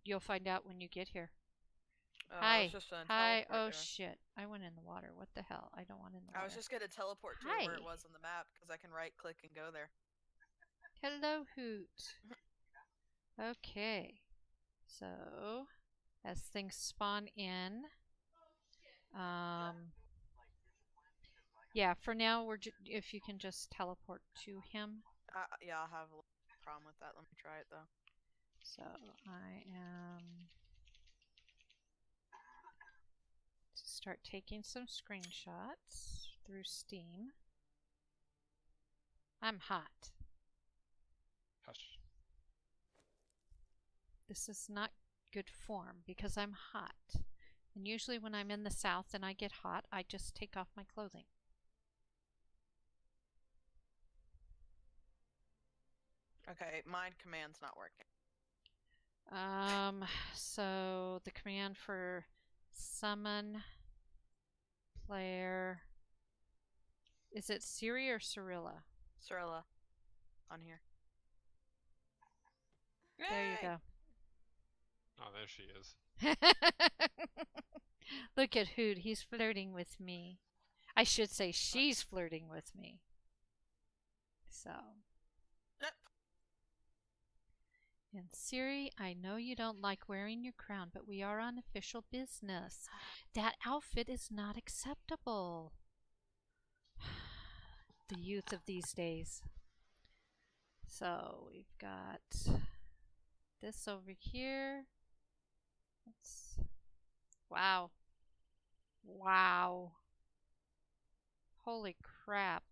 you'll find out when you get here. I was Hi. just gonna Hi. teleport Oh there. shit. I went in the water. What the hell? I don't want in the water. I was just gonna teleport to where it Hi. was on the map because I can right click and go there. Hello, Hoot. Okay. So, as things spawn in, yeah, for now, if you can just teleport to him. Yeah, I'll have a problem with that. Let me try it though. So, I am to start taking some screenshots through Steam. I'm hot. Hush. This is not good form because I'm hot. And usually when I'm in the south and I get hot, I just take off my clothing. Okay, mind command's not working. So the command for summon player, is it Siri or Cirilla? Cirilla, on here. There you go. Oh, there she is. Look at Hoot, he's flirting with me. I should say she's flirting with me. So. And Siri, I know you don't like wearing your crown, but we are on official business. That outfit is not acceptable. The youth of these days. So we've got this over here. Wow. Wow. Holy crap.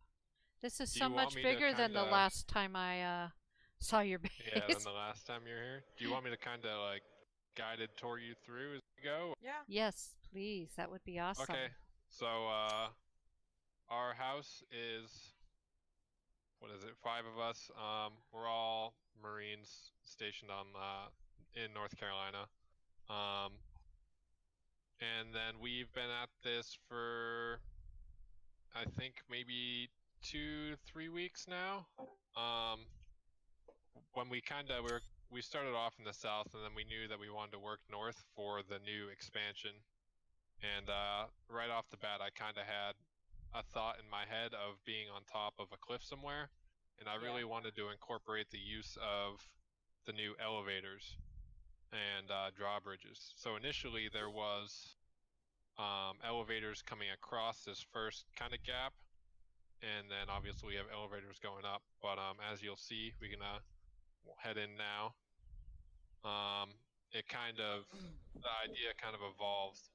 This is so much bigger than the last time I saw your base. Yeah, than the last time you were here. Do you want me to kind of like guide a tour you through as we go? Yeah. Yes, please. That would be awesome. Okay. So our house is, what is it? 5 of us. We're all Marines stationed on in North Carolina. And then we've been at this for, I think, maybe 2-3 weeks now. When we started off in the south, and then we knew that we wanted to work north for the new expansion. And right off the bat, I kind of had a thought in my head of being on top of a cliff somewhere, and I really wanted to incorporate the use of the new elevators and drawbridges. So initially there was elevators coming across this first kind of gap, and then obviously we have elevators going up. But as you'll see, we can we'll head in now. The idea kind of evolved,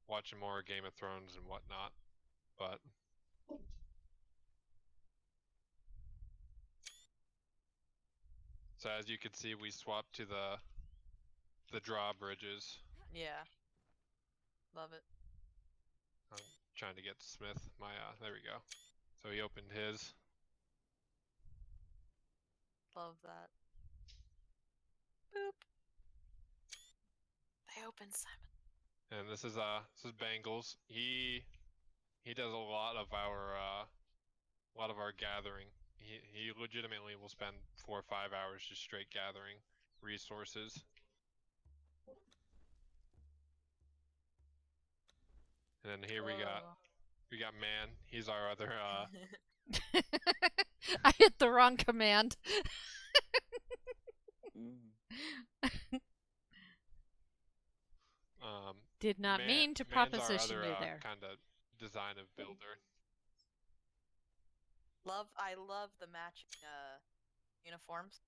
watching more Game of Thrones and whatnot, but so as you can see, we swapped to the drawbridges. Yeah. Love it. I'm trying to get Smith there we go. So he opened his. Love that. Boop. They opened Simon. And this is Bangles. He does a lot of our gathering. He legitimately will spend 4 or 5 hours just straight gathering resources. And then here we got Man. He's our other I hit the wrong command. Did not mean to proposition you there. Kind of design of builder. I love the matching uniforms.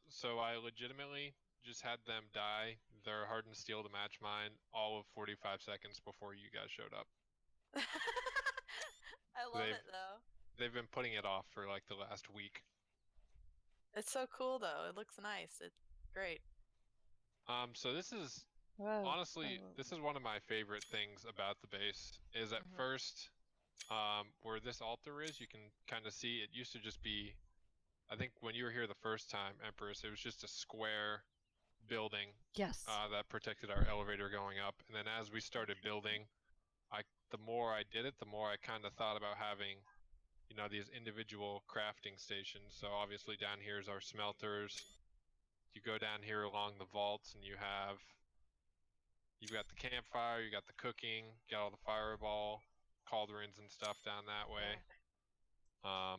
So I legitimately just had them dye their hardened steel to match mine all of 45 seconds before you guys showed up. I love it though. They've been putting it off for like the last week. It's so cool though. It looks nice. It's great. So this is honestly, this is one of my favorite things about the base. Is at first, where this altar is, you can kind of see it used to just be. I think when you were here the first time, Empress, it was just a square building. Yes. That protected our elevator going up, and then as we started building, the more I did it, the more I kind of thought about having, these individual crafting stations. So obviously down here is our smelters. you go down here along the vaults, and you've got the campfire, you got the cooking, you got all the fireball cauldrons and stuff down that way.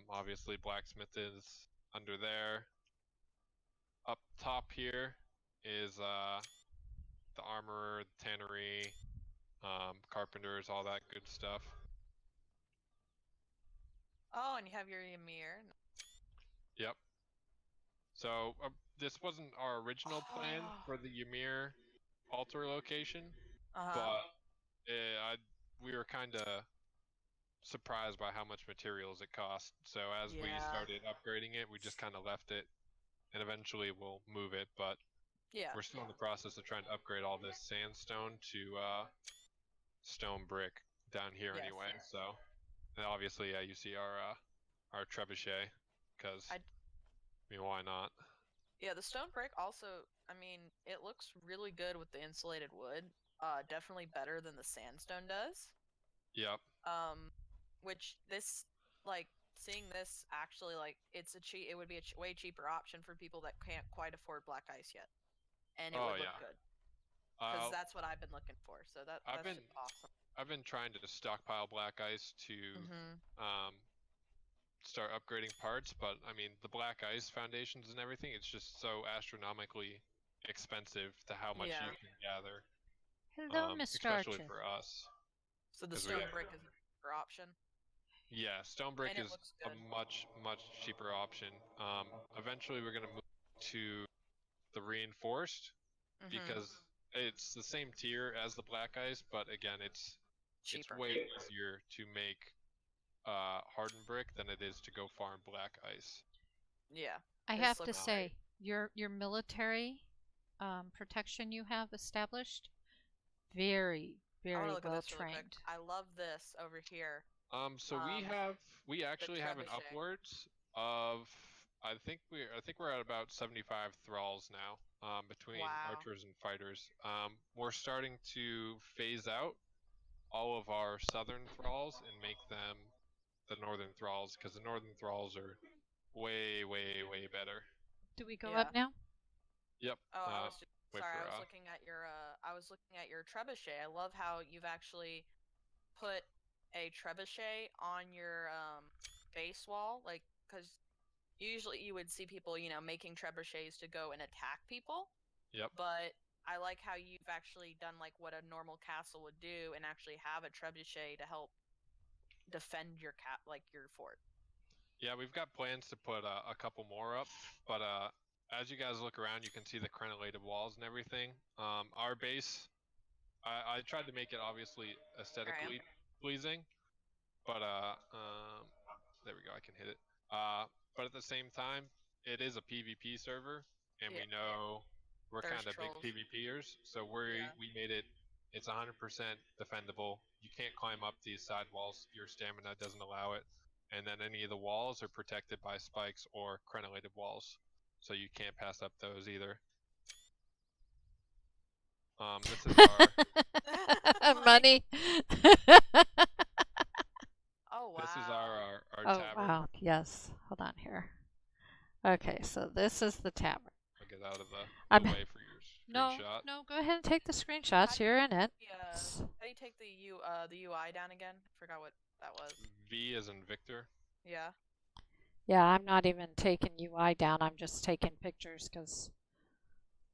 Obviously, blacksmith is under there. Up top here is the armorer, the tannery, carpenters, all that good stuff. Oh, and you have your Ymir. Yep. So this wasn't our original plan for the Ymir altar location, but we were kind of surprised by how much materials it cost. So as we started upgrading it, we just kind of left it, and eventually we'll move it. But we're still in the process of trying to upgrade all this sandstone to stone brick down here anyway. So, and obviously, you see our trebuchet, because I mean, why not? Yeah, the stone brick also, I mean, it looks really good with the insulated wood. Definitely better than the sandstone does. Yep. Which this, like, seeing this actually, like, it would be a way cheaper option for people that can't quite afford black ice yet, and it would look good. Because that's what I've been looking for. So that's just awesome. I've been trying to stockpile black ice to start upgrading parts, but I mean the black ice foundations and everything, it's just so astronomically expensive to how much you can gather. Hello, Mr. Especially Archer. for us. So the stone brick is a cheaper option? Yeah, stone brick is a much cheaper option. Eventually we're going to move to the reinforced, because it's the same tier as the black ice, but again, it's cheaper. It's way easier to make hardened brick than it is to go farm black ice. Yeah. I have to say, your military protection you have established, very well trained. I love this over here. So we actually have an upwards of I think we're at about 75 thralls now, between archers and fighters. We're starting to phase out all of our southern thralls and make them the northern thralls, because the northern thralls are way better. Do we go up now? Yep. Oh, I was looking at your trebuchet. I love how you've actually put a trebuchet on your base wall, like, because usually you would see people, making trebuchets to go and attack people. Yep. But I like how you've actually done like what a normal castle would do, and actually have a trebuchet to help defend your your fort. Yeah, we've got plans to put a couple more up, but as you guys look around, you can see the crenellated walls and everything. Our base, I tried to make it obviously aesthetically pleasing, but there we go, I can hit it. But at the same time, it is a PvP server, and we know we're kind of big PvPers, so we made it. It's 100% defendable. You can't climb up these side walls. Your stamina doesn't allow it. And then any of the walls are protected by spikes or crenellated walls, so you can't pass up those either. This is our money. Oh wow. This is our tavern. Oh wow, yes. Hold on here. Okay, so this is the tavern. I'll get out of the way for your screenshot. No, go ahead and take the screenshots. You're in it. How do you take the UI down again? I forgot what that was. V as in Victor. Yeah. Yeah, I'm not even taking UI down. I'm just taking pictures because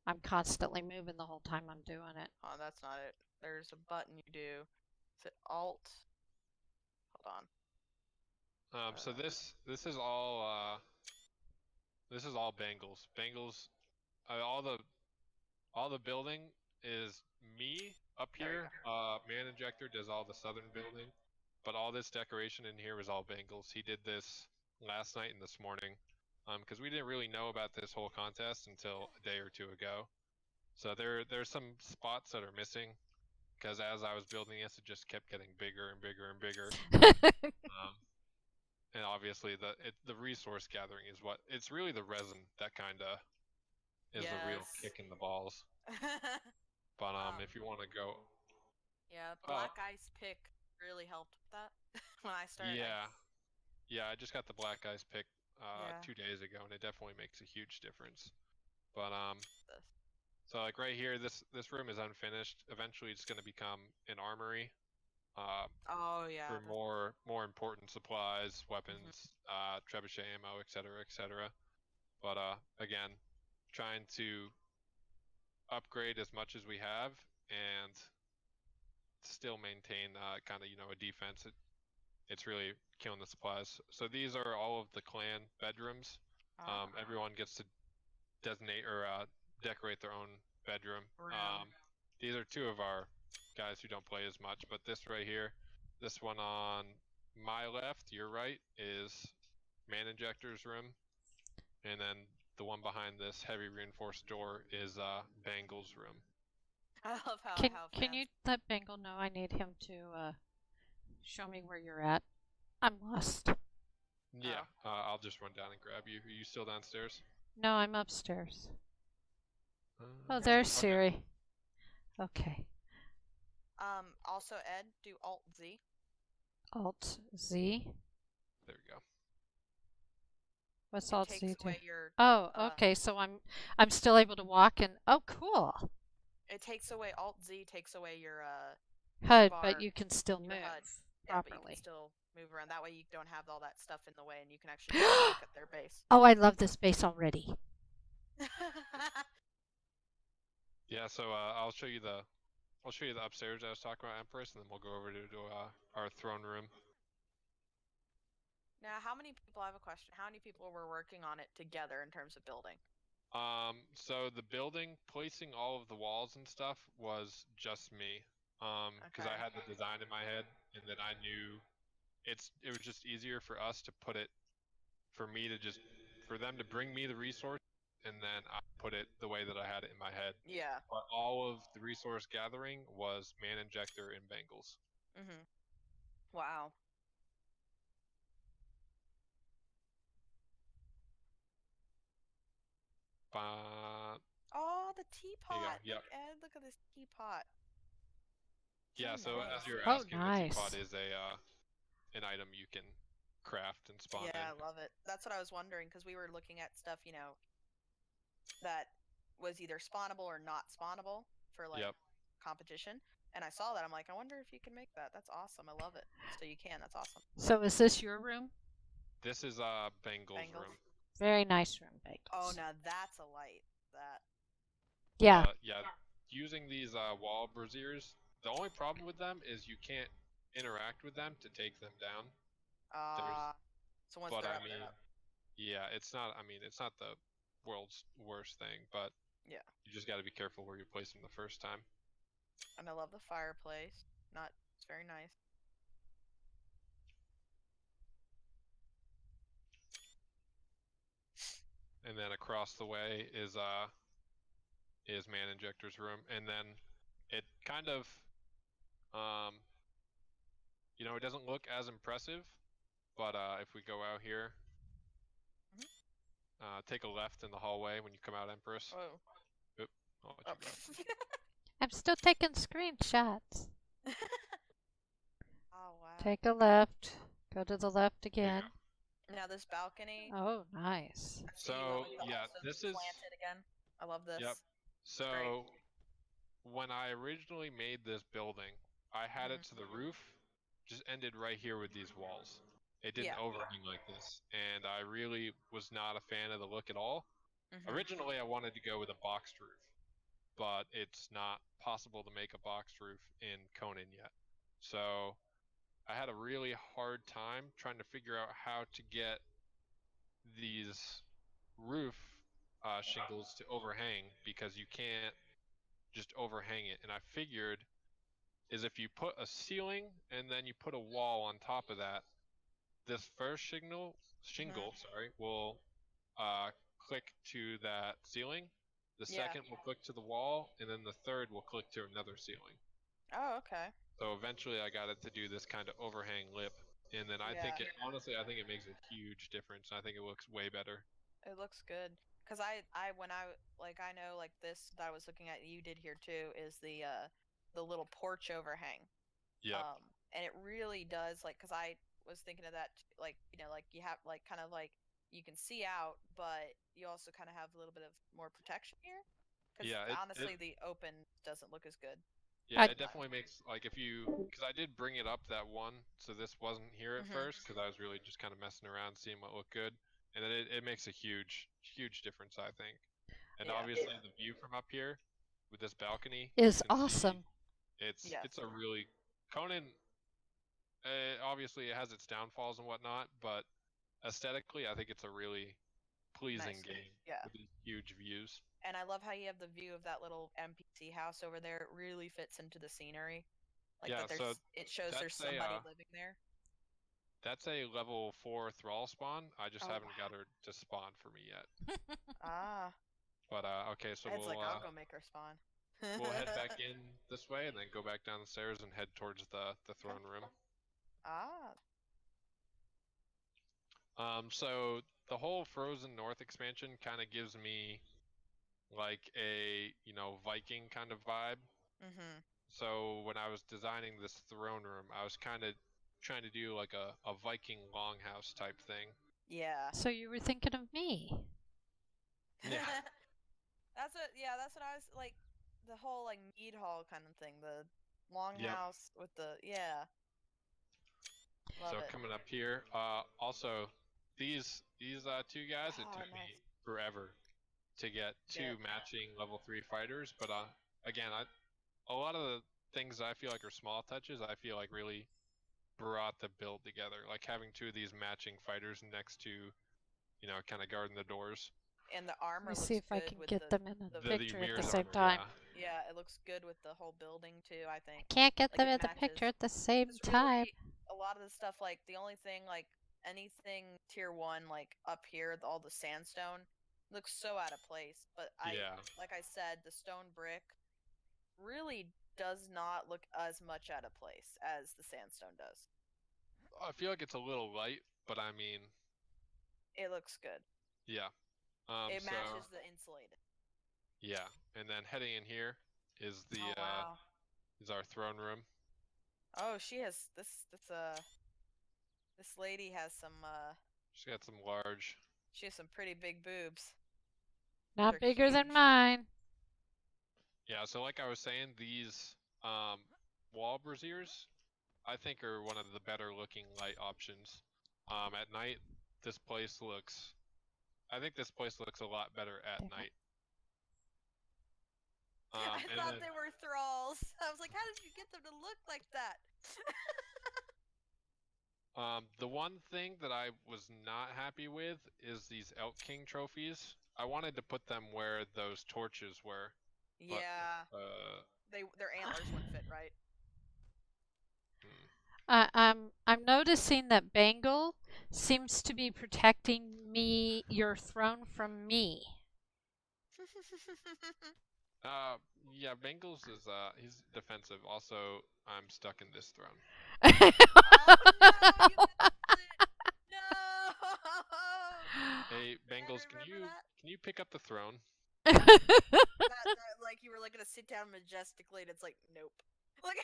I'm constantly moving the whole time I'm doing it. Oh, that's not it. There's a button you do. Is it Alt? Hold on. So this is all Bengals. Bengals, all the building is me up here. Man Injector does all the southern building, but all this decoration in here was all Bengals. He did this last night and this morning, because we didn't really know about this whole contest until a day or two ago. So there's some spots that are missing, because as I was building this, it just kept getting bigger and bigger and bigger. And obviously the resource gathering is it's really the resin that kind of is the real kick in the balls. But if you want to go, black ice pick really helped with that when I started. Yeah, I just got the black ice pick 2 days ago, and it definitely makes a huge difference. But so like right here, this room is unfinished. Eventually, it's going to become an armory. Oh yeah. For more important supplies, weapons, trebuchet ammo, etc., etc. But again, trying to upgrade as much as we have and still maintain kind of a defense. It's really killing the supplies. So these are all of the clan bedrooms. Everyone gets to designate or decorate their own bedroom. These are two of our guys who don't play as much, but this right here, this one on my left, your right, is Man Injector's room, and then the one behind this heavy reinforced door is Bangle's room. I love how Can you let Bangle know I need him to show me where you're at? I'm lost. Yeah, I'll just run down and grab you. Are you still downstairs? No, I'm upstairs. Oh, there's Siri. Okay. Also, Ed, do Alt Z. Alt Z. There we go. What's Alt Z do? Your, oh, okay. So I'm still able to walk and oh, cool. It takes away Alt Z takes away your HUD, bar, but you can still move properly. Yeah, but you can still move around. That way, you don't have all that stuff in the way, and you can actually look at their base. Oh, I love this base already. Yeah, so I'll show you the upstairs I was talking about, Empress, and then we'll go over to our throne room. Now, how many people? I have a question. How many people were working on it together in terms of building? So the building, placing all of the walls and stuff was just me. Because I had the design in my head, and then I knew it was just easier for us to put it, for them to bring me the resource, and then I put it the way that I had it in my head. Yeah. But all of the resource gathering was Man Injector and Bangles. Wow. Oh, the teapot! Yep. Look, Ed, look at this teapot. Yeah, so nice. as you're asking, nice. the teapot is an item you can craft and spawn in. Yeah, I love it. That's what I was wondering, because we were looking at stuff, that was either spawnable or not spawnable for competition. And I saw that. I'm like, I wonder if you can make that. That's awesome. I love it. So you can. That's awesome. So is this your room? This is Bangles' room. Very nice room, Bangles. Oh, now that's a light. That. Yeah. Yeah. Using these wall braziers, the only problem with them is you can't interact with them to take them down. So once they're up, they're up. Yeah, it's not. I mean, it's not the world's worst thing, but yeah, you just got to be careful where you place them the first time. And I love the fireplace. It's very nice. And then across the way is Man Injector's room, and then it kind of, it doesn't look as impressive, but if we go out here, take a left in the hallway when you come out, Empress. Oh. Oop, I'll let you go. I'm still taking screenshots. Oh, wow. Take a left. Go to the left again. Now this balcony. Oh, nice. So, yeah, this is planted again. I love this. Yep. So, when I originally made this building, I had it to the roof, just ended right here with these walls. It didn't overhang like this, and I really was not a fan of the look at all. Originally, I wanted to go with a boxed roof, but it's not possible to make a boxed roof in Conan yet. So I had a really hard time trying to figure out how to get these roof shingles to overhang, because you can't just overhang it. And I figured is if you put a ceiling and then you put a wall on top of that, this first shingle will click to that ceiling. The second will click to the wall, and then the third will click to another ceiling. Oh, okay. So eventually I got it to do this kind of overhang lip, and then I think it makes a huge difference. I think it looks way better. It looks good. Cause I know like this that I was looking at, you did here too, is the little porch overhang. Yeah. And it really does, like, cause I was thinking of that, like, like you have like kind of like you can see out, but you also kind of have a little bit of more protection here. Because Yeah, honestly, the open doesn't look as good. Yeah, it definitely makes, like, if you, because I did bring it up that one, so this wasn't here at first, because I was really just kind of messing around, seeing what looked good, and then it makes a huge difference, I think. And obviously the view from up here, with this balcony, is awesome. It's a really, Conan, obviously it has its downfalls and whatnot, but aesthetically, I think it's a really pleasing game with these huge views. And I love how you have the view of that little NPC house over there. It really fits into the scenery. Like yeah, that there's, so it shows there's somebody living there. That's a level 4 thrall spawn. I just haven't got her to spawn for me yet. But okay, so Ed's like, I'll go make her spawn. We'll head back in this way and then go back down the stairs and head towards the throne room. So the whole Frozen North expansion kind of gives me like a, Viking kind of vibe. So when I was designing this throne room, I was kind of trying to do like a Viking longhouse type thing. Yeah. So you were thinking of me. Yeah. That's what I was like, the whole like mead hall kind of thing, the longhouse with the Love so it. Coming up here, also these two guys, it took me forever to get two matching level 3 fighters, but again, a lot of the things I feel like are small touches, I feel like really brought the build together, like having two of these matching fighters next to, kind of guarding the doors. And the armor Let me looks see if good I can with get them in a picture at the Ymir's same armor, time. Yeah, it looks good with the whole building too, I think. I can't get like them in the picture at the same time. A lot of the stuff, like the only thing, like anything tier 1, like up here, all the sandstone looks so out of place. But like I said, the stone brick really does not look as much out of place as the sandstone does. I feel like it's a little light, but I mean, it looks good. Yeah. It matches the insulated. Yeah, and then heading in here is the is our throne room. Oh, she has this lady has some She's got some large. She has some pretty big boobs. Not bigger than mine. Yeah, so like I was saying, these wall braziers, I think, are one of the better looking light options. At night, I think this place looks a lot better at night. I thought they were thralls. I was like, how did you get them to look like that? The one thing that I was not happy with is these Elk King trophies. I wanted to put them where those torches were. Yeah. But, their antlers wouldn't fit right. I'm noticing that Bangle seems to be protecting your throne from me. Yeah, Bengals is he's defensive. Also, I'm stuck in this throne. Oh no! No! Hey, Bengals, can you pick up the throne? Like you were like gonna sit down majestically, and it's like, nope. Like.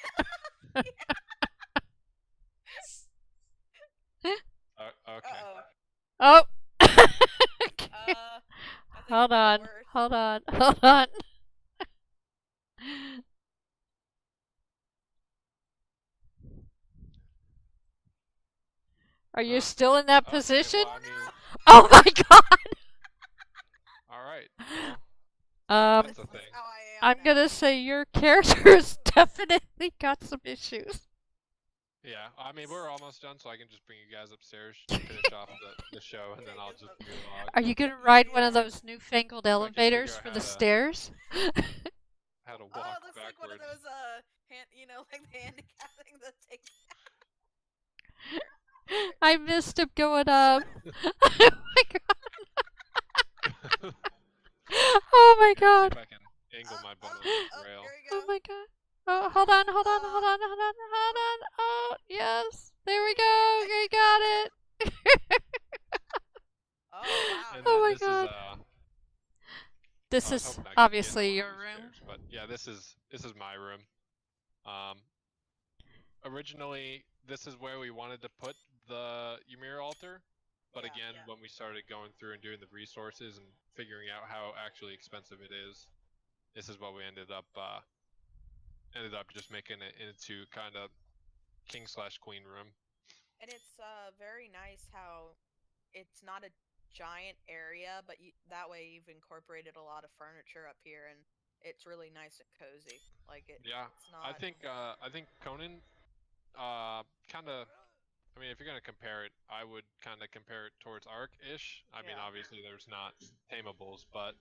Okay. Oh. Hold on. Are you still in that position? Well, I mean... Oh my god! Alright. Well, that's a thing. I'm gonna say your character's definitely got some issues. Yeah, I mean, we're almost done, so I can just bring you guys upstairs to finish off the show, and then I'll just vlog. Are you gonna ride one of those newfangled elevators for the stairs? How to walk it looks backwards. like one of those, like the handicap thing that takes. I missed him going up. Oh my god. Oh my god. See if I can angle my butt on this rail. Oh my god. Oh, hold on. Oh, yes. There we go. You got it. Oh my god. This is obviously your room. But yeah, this is my room. Originally, this is where we wanted to put the Ymir altar, But again, when we started going through and doing the resources and figuring out how actually expensive it is, this is what we ended up just making it into kind of king/queen room. And it's very nice how it's not a giant area, but that way you've incorporated a lot of furniture up here, and it's really nice and cozy. Like Yeah, it's not. I think Conan, kind of. I mean, if you're gonna compare it, I would kind of compare it towards Ark-ish. I mean, obviously there's not tamables, but